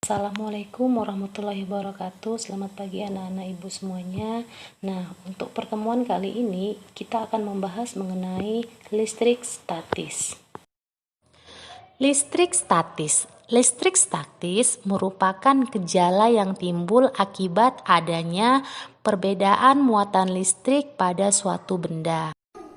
Assalamualaikum warahmatullahi wabarakatuh. Selamat pagi anak-anak ibu semuanya. Nah, untuk pertemuan kali ini kita akan membahas mengenai listrik statis. Listrik statis merupakan gejala yang timbul akibat adanya perbedaan muatan listrik pada suatu benda.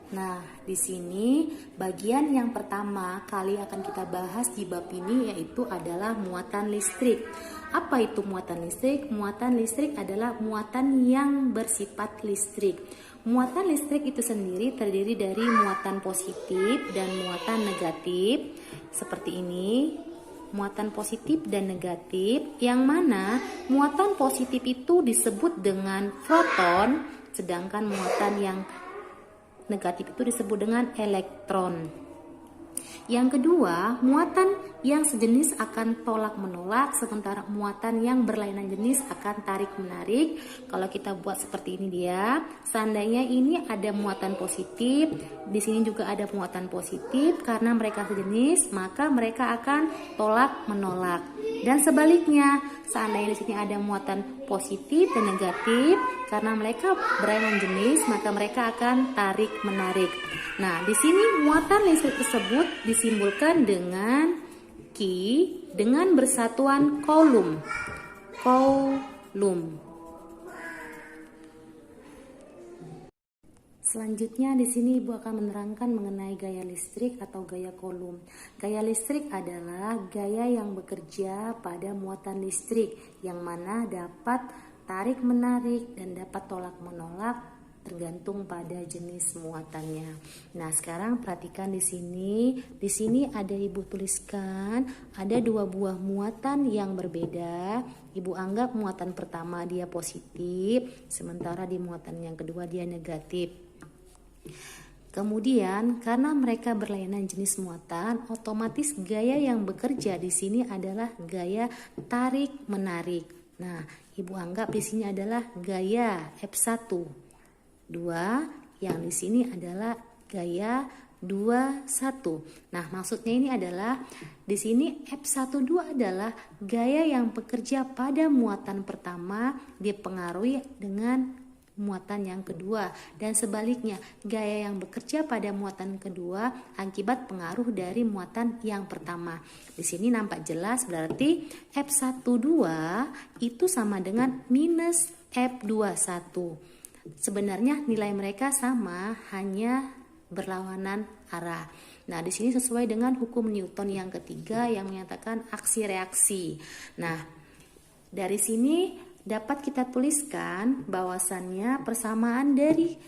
Nah, di sini bagian yang pertama kali akan kita bahas di bab ini yaitu adalah muatan listrik. Apa itu muatan listrik? Muatan listrik adalah muatan yang bersifat listrik. Muatan listrik itu sendiri terdiri dari muatan positif dan muatan negatif. Seperti ini, muatan positif dan negatif, yang mana muatan positif itu disebut dengan proton, sedangkan muatan yang negatif itu disebut dengan elektron. Yang kedua, muatan yang sejenis akan tolak menolak, sementara muatan yang berlainan jenis akan tarik menarik. Kalau kita buat seperti ini dia, seandainya ini ada muatan positif, di sini juga ada muatan positif, karena mereka sejenis, maka mereka akan tolak menolak. Dan sebaliknya, seandainya di sini ada muatan positif dan negatif, karena mereka berlainan jenis, maka mereka akan tarik menarik. Nah, di sini muatan listrik tersebut disimbolkan dengan Ki dengan bersatuan Coulomb. Selanjutnya di sini Ibu akan menerangkan mengenai gaya listrik atau gaya Coulomb. Gaya listrik adalah gaya yang bekerja pada muatan listrik yang mana dapat tarik menarik dan dapat tolak menolak tergantung pada jenis muatannya. Nah, sekarang perhatikan di sini. Di sini ada Ibu tuliskan ada dua buah muatan yang berbeda. Ibu anggap muatan pertama dia positif, sementara di muatan yang kedua dia negatif. Kemudian karena mereka berlainan jenis muatan, otomatis gaya yang bekerja di sini adalah gaya tarik menarik. Nah, Ibu anggap di sini adalah gaya F1. 2 yang di sini adalah gaya 21. Nah, maksudnya ini adalah di sini F12 adalah gaya yang bekerja pada muatan pertama dipengaruhi dengan muatan yang kedua, dan sebaliknya gaya yang bekerja pada muatan kedua akibat pengaruh dari muatan yang pertama. Di sini nampak jelas berarti F12 itu sama dengan minus F21. Sebenarnya nilai mereka sama, hanya berlawanan arah. Nah, di sini sesuai dengan hukum Newton yang ketiga yang menyatakan aksi reaksi. Nah, dari sini dapat kita tuliskan bahwasannya persamaan dari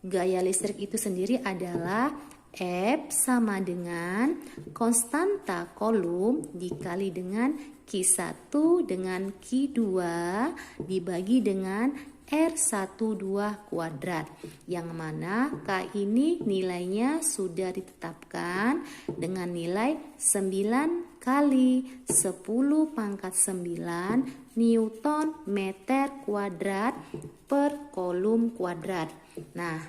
gaya listrik itu sendiri adalah F sama dengan konstanta Coulomb dikali dengan Q1 dengan Q2 dibagi dengan R12 kuadrat, yang mana K ini nilainya sudah ditetapkan dengan nilai 9 kali 10 pangkat 9 Newton meter kuadrat per Coulomb kuadrat. Nah,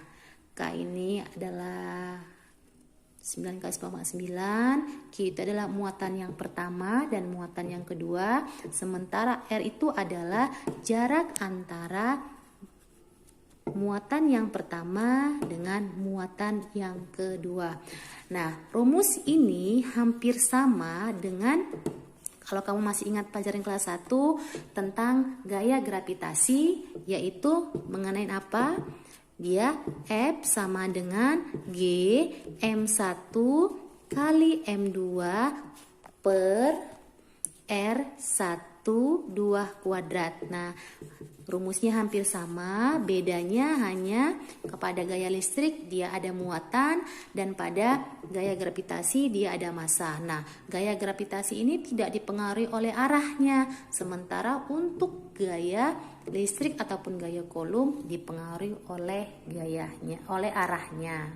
K ini adalah 9 kali 10 pangkat 9, Q itu adalah muatan yang pertama dan muatan yang kedua, sementara R itu adalah jarak antara muatan yang pertama dengan muatan yang kedua. Nah, rumus ini hampir sama dengan kalau kamu masih ingat pelajaran kelas 1 tentang gaya gravitasi, yaitu mengenai apa? Dia F sama dengan G M1 kali M2 per R12 kuadrat. Nah, rumusnya hampir sama, bedanya hanya kepada gaya listrik dia ada muatan dan pada gaya gravitasi dia ada massa. Nah, gaya gravitasi ini tidak dipengaruhi oleh arahnya, sementara untuk gaya listrik ataupun gaya Coulomb dipengaruhi oleh arahnya.